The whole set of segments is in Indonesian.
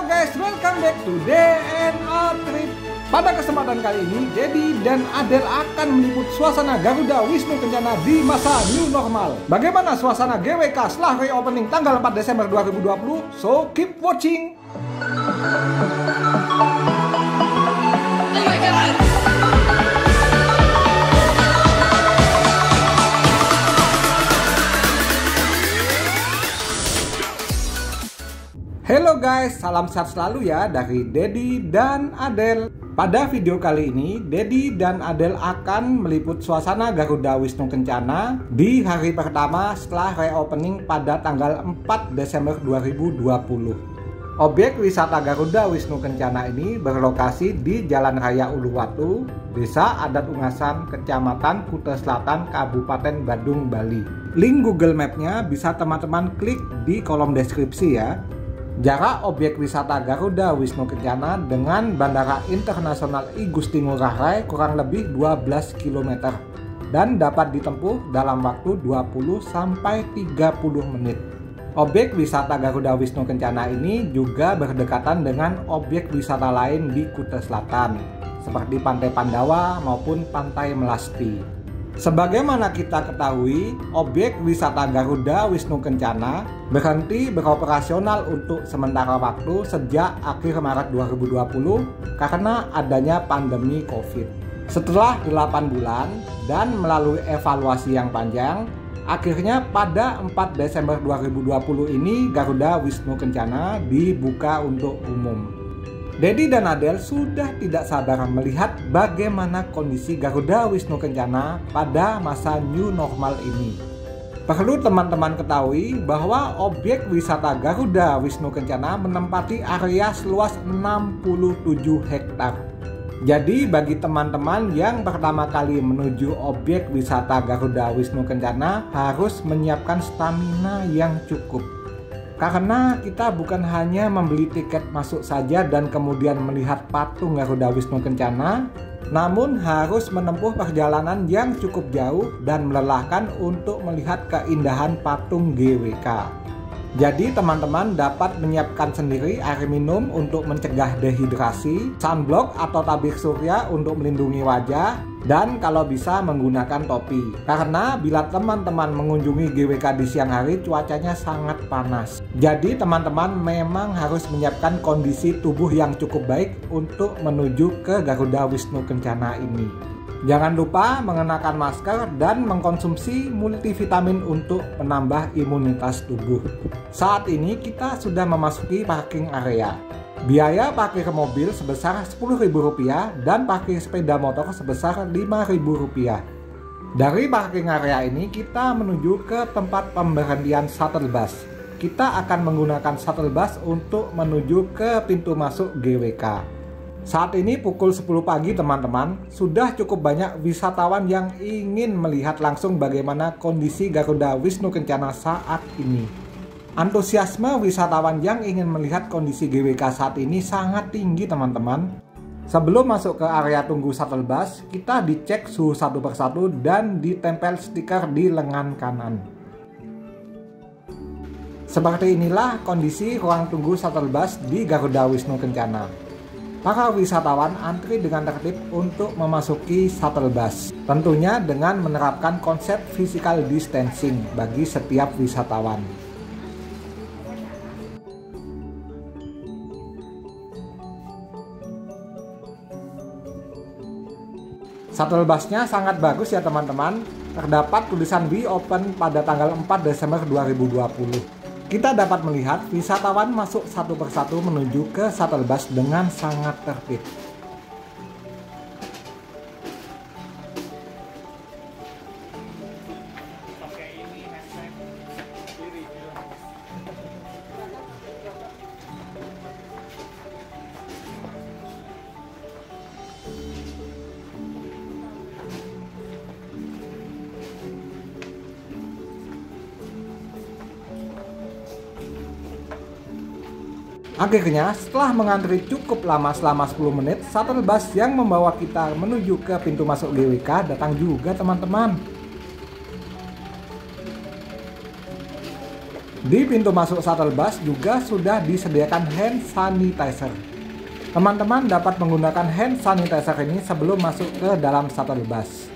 Halo guys, welcome back to DNA Trip. Pada kesempatan kali ini, Dedi dan Adel akan meliput suasana Garuda Wisnu Kencana di masa new normal. Bagaimana suasana GWK setelah reopening tanggal 4 Desember 2020? So keep watching. Halo guys, salam sehat selalu ya dari Dedi dan Adel. Pada video kali ini, Dedi dan Adel akan meliput suasana Garuda Wisnu Kencana di hari pertama setelah reopening pada tanggal 4 Desember 2020. Objek wisata Garuda Wisnu Kencana ini berlokasi di Jalan Raya Uluwatu, Desa Adat Ungasan, Kecamatan Kuta Selatan, Kabupaten Badung, Bali. Link Google Map-nya bisa teman-teman klik di kolom deskripsi ya. Jarak objek wisata Garuda Wisnu Kencana dengan Bandara Internasional I Gusti Ngurah Rai kurang lebih 12 km dan dapat ditempuh dalam waktu 20-30 menit. Objek wisata Garuda Wisnu Kencana ini juga berdekatan dengan objek wisata lain di Kuta Selatan seperti Pantai Pandawa maupun Pantai Melasti. Sebagaimana kita ketahui, objek wisata Garuda Wisnu Kencana berhenti beroperasional untuk sementara waktu sejak akhir Maret 2020 karena adanya pandemi COVID. Setelah 8 bulan dan melalui evaluasi yang panjang, akhirnya pada 4 Desember 2020 ini Garuda Wisnu Kencana dibuka untuk umum. Dedi dan Adel sudah tidak sabar melihat bagaimana kondisi Garuda Wisnu Kencana pada masa new normal ini. Perlu teman-teman ketahui bahwa objek wisata Garuda Wisnu Kencana menempati area seluas 67 hektar. Jadi bagi teman-teman yang pertama kali menuju objek wisata Garuda Wisnu Kencana harus menyiapkan stamina yang cukup. Karena kita bukan hanya membeli tiket masuk saja dan kemudian melihat patung Garuda Wisnu Kencana, namun harus menempuh perjalanan yang cukup jauh dan melelahkan untuk melihat keindahan patung GWK. Jadi teman-teman dapat menyiapkan sendiri air minum untuk mencegah dehidrasi, sunblock atau tabir surya untuk melindungi wajah, dan kalau bisa menggunakan topi. Karena bila teman-teman mengunjungi GWK di siang hari cuacanya sangat panas. Jadi teman-teman memang harus menyiapkan kondisi tubuh yang cukup baik untuk menuju ke Garuda Wisnu Kencana ini. Jangan lupa mengenakan masker dan mengkonsumsi multivitamin untuk menambah imunitas tubuh. Saat ini kita sudah memasuki parking area. Biaya parkir mobil sebesar Rp10.000 dan parkir sepeda motor sebesar Rp5.000. Dari parking area ini kita menuju ke tempat pemberhentian shuttle bus. Kita akan menggunakan shuttle bus untuk menuju ke pintu masuk GWK. Saat ini pukul 10 pagi teman-teman, sudah cukup banyak wisatawan yang ingin melihat langsung bagaimana kondisi Garuda Wisnu Kencana saat ini. Antusiasme wisatawan yang ingin melihat kondisi GWK saat ini sangat tinggi teman-teman. Sebelum masuk ke area tunggu shuttle bus, kita dicek suhu satu persatu dan ditempel stiker di lengan kanan. Seperti inilah kondisi ruang tunggu shuttle bus di Garuda Wisnu Kencana. Para wisatawan antri dengan tertib untuk memasuki shuttle bus. Tentunya dengan menerapkan konsep physical distancing bagi setiap wisatawan. Shuttle busnya sangat bagus ya teman-teman. Terdapat tulisan We Open pada tanggal 4 Desember 2020. Kita dapat melihat wisatawan masuk satu persatu menuju ke shuttle bus dengan sangat tertib. Akhirnya, setelah mengantri cukup lama selama 10 menit, shuttle bus yang membawa kita menuju ke pintu masuk GWK datang juga teman-teman. Di pintu masuk shuttle bus juga sudah disediakan hand sanitizer. Teman-teman dapat menggunakan hand sanitizer ini sebelum masuk ke dalam shuttle bus.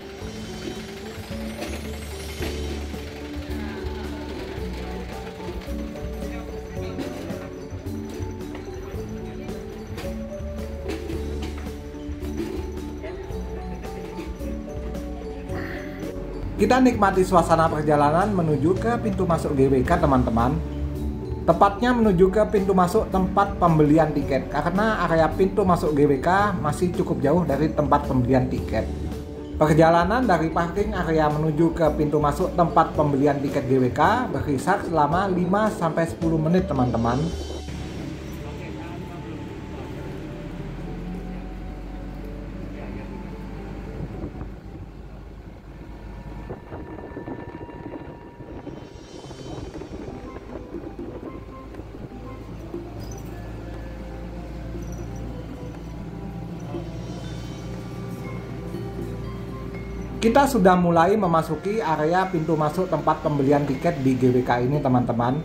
Kita nikmati suasana perjalanan menuju ke pintu masuk GWK teman-teman. Tepatnya menuju ke pintu masuk tempat pembelian tiket, karena area pintu masuk GWK masih cukup jauh dari tempat pembelian tiket. Perjalanan dari parking area menuju ke pintu masuk tempat pembelian tiket GWK berkisar selama 5-10 menit teman-teman. Kita sudah mulai memasuki area pintu masuk tempat pembelian tiket di GWK ini teman-teman.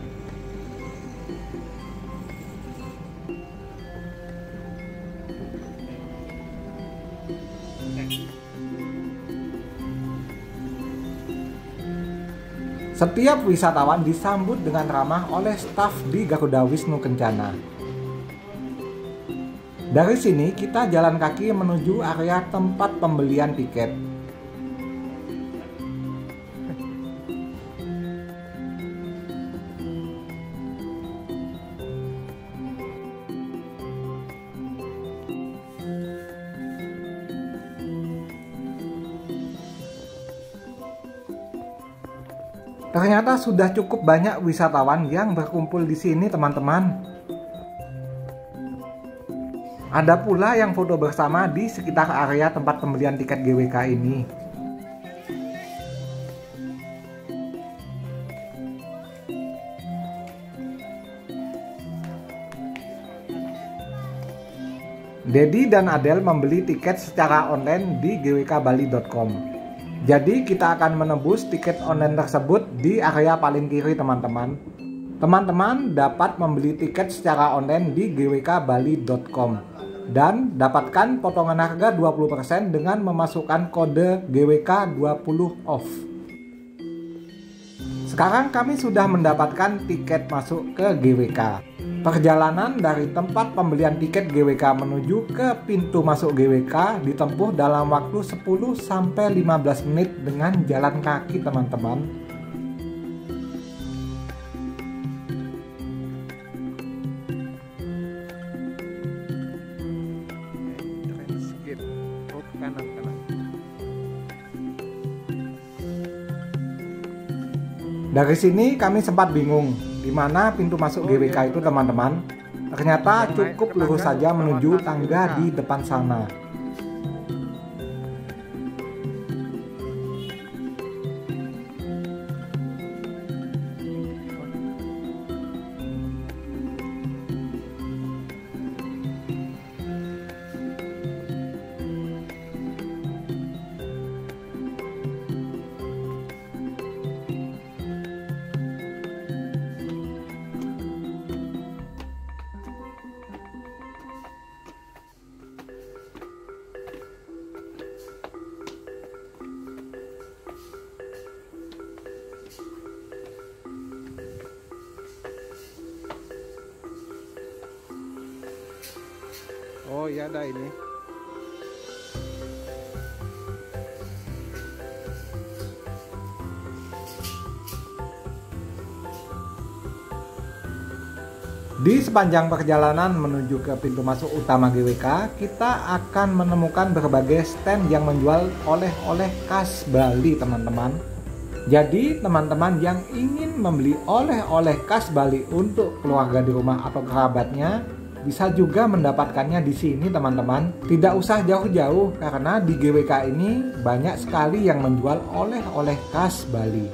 Setiap wisatawan disambut dengan ramah oleh staf di Garuda Wisnu Kencana. Dari sini kita jalan kaki menuju area tempat pembelian tiket. Ternyata sudah cukup banyak wisatawan yang berkumpul di sini teman-teman. Ada pula yang foto bersama di sekitar area tempat pembelian tiket GWK ini. Dedi dan Adel membeli tiket secara online di gwkbali.com. Jadi kita akan menebus tiket online tersebut di area paling kiri teman-teman. Teman-teman dapat membeli tiket secara online di gwkbali.com dan dapatkan potongan harga 20% dengan memasukkan kode GWK20 off. Sekarang kami sudah mendapatkan tiket masuk ke GWK. Perjalanan dari tempat pembelian tiket GWK menuju ke pintu masuk GWK ditempuh dalam waktu 10-15 menit dengan jalan kaki teman-teman. Dari sini kami sempat bingung di mana pintu masuk GWK itu teman-teman. Ternyata cukup lurus saja menuju tangga di depan sana. Oh iya ada ini. Di sepanjang perjalanan menuju ke pintu masuk utama GWK, kita akan menemukan berbagai stand yang menjual oleh-oleh khas Bali teman-teman. Jadi teman-teman yang ingin membeli oleh-oleh khas Bali untuk keluarga di rumah atau kerabatnya bisa juga mendapatkannya di sini teman-teman. Tidak usah jauh-jauh karena di GWK ini banyak sekali yang menjual oleh-oleh khas Bali.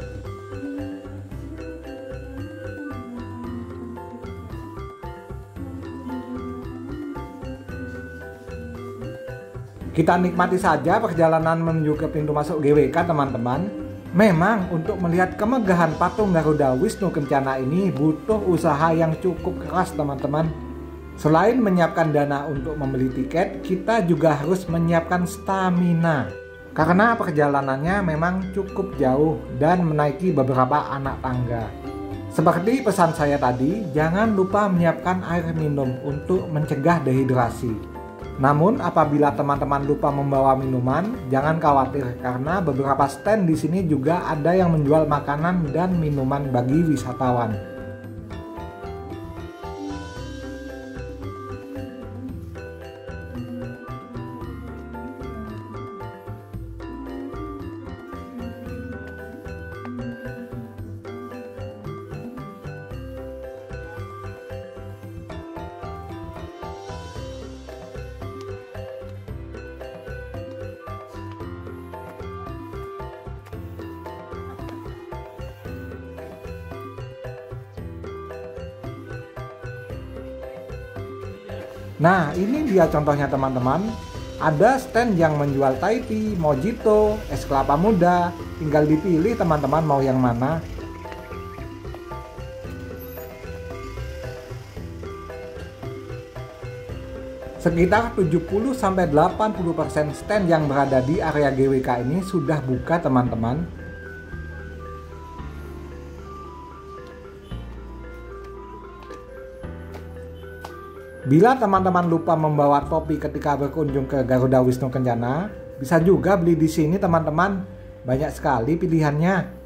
Kita nikmati saja perjalanan menuju ke pintu masuk GWK teman-teman. Memang untuk melihat kemegahan patung Garuda Wisnu Kencana ini butuh usaha yang cukup keras teman-teman. Selain menyiapkan dana untuk membeli tiket, kita juga harus menyiapkan stamina. Karena perjalanannya memang cukup jauh dan menaiki beberapa anak tangga. Seperti pesan saya tadi, jangan lupa menyiapkan air minum untuk mencegah dehidrasi. Namun apabila teman-teman lupa membawa minuman, jangan khawatir karena beberapa stand di sini juga ada yang menjual makanan dan minuman bagi wisatawan. Nah, ini dia contohnya teman-teman. Ada stand yang menjual Thai tea, mojito, es kelapa muda. Tinggal dipilih teman-teman mau yang mana. Sekitar 70-80% stand yang berada di area GWK ini sudah buka teman-teman. Bila teman-teman lupa membawa topi ketika berkunjung ke Garuda Wisnu Kencana, bisa juga beli di sini teman-teman. Banyak sekali pilihannya.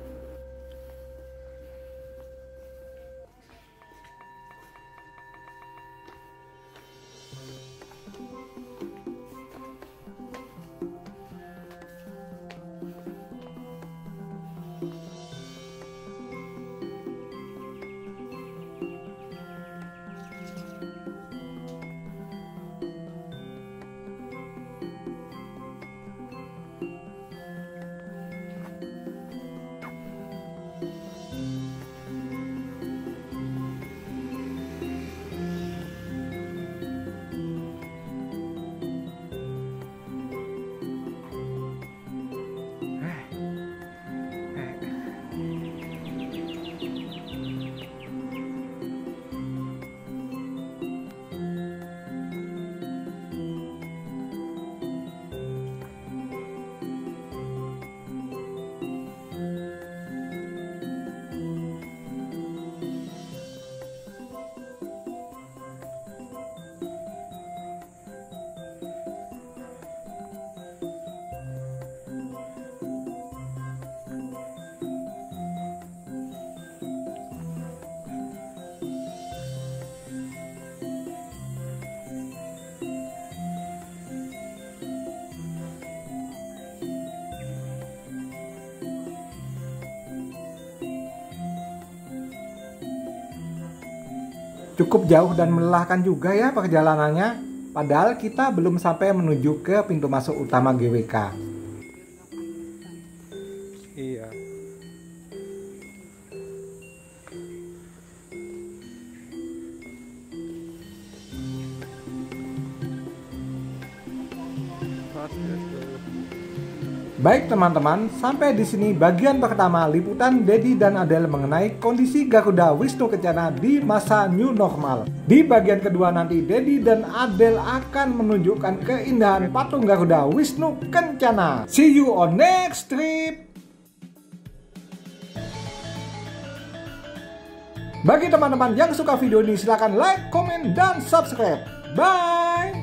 Cukup jauh dan melelahkan juga ya perjalanannya. Padahal kita belum sampai menuju ke pintu masuk utama GWK. Iya. Baik teman-teman, sampai di sini bagian pertama liputan Dedi dan Adel mengenai kondisi Garuda Wisnu Kencana di masa new normal. Di bagian kedua nanti Dedi dan Adel akan menunjukkan keindahan patung Garuda Wisnu Kencana. See you on next trip. Bagi teman-teman yang suka video ini silahkan like, komen, dan subscribe. Bye.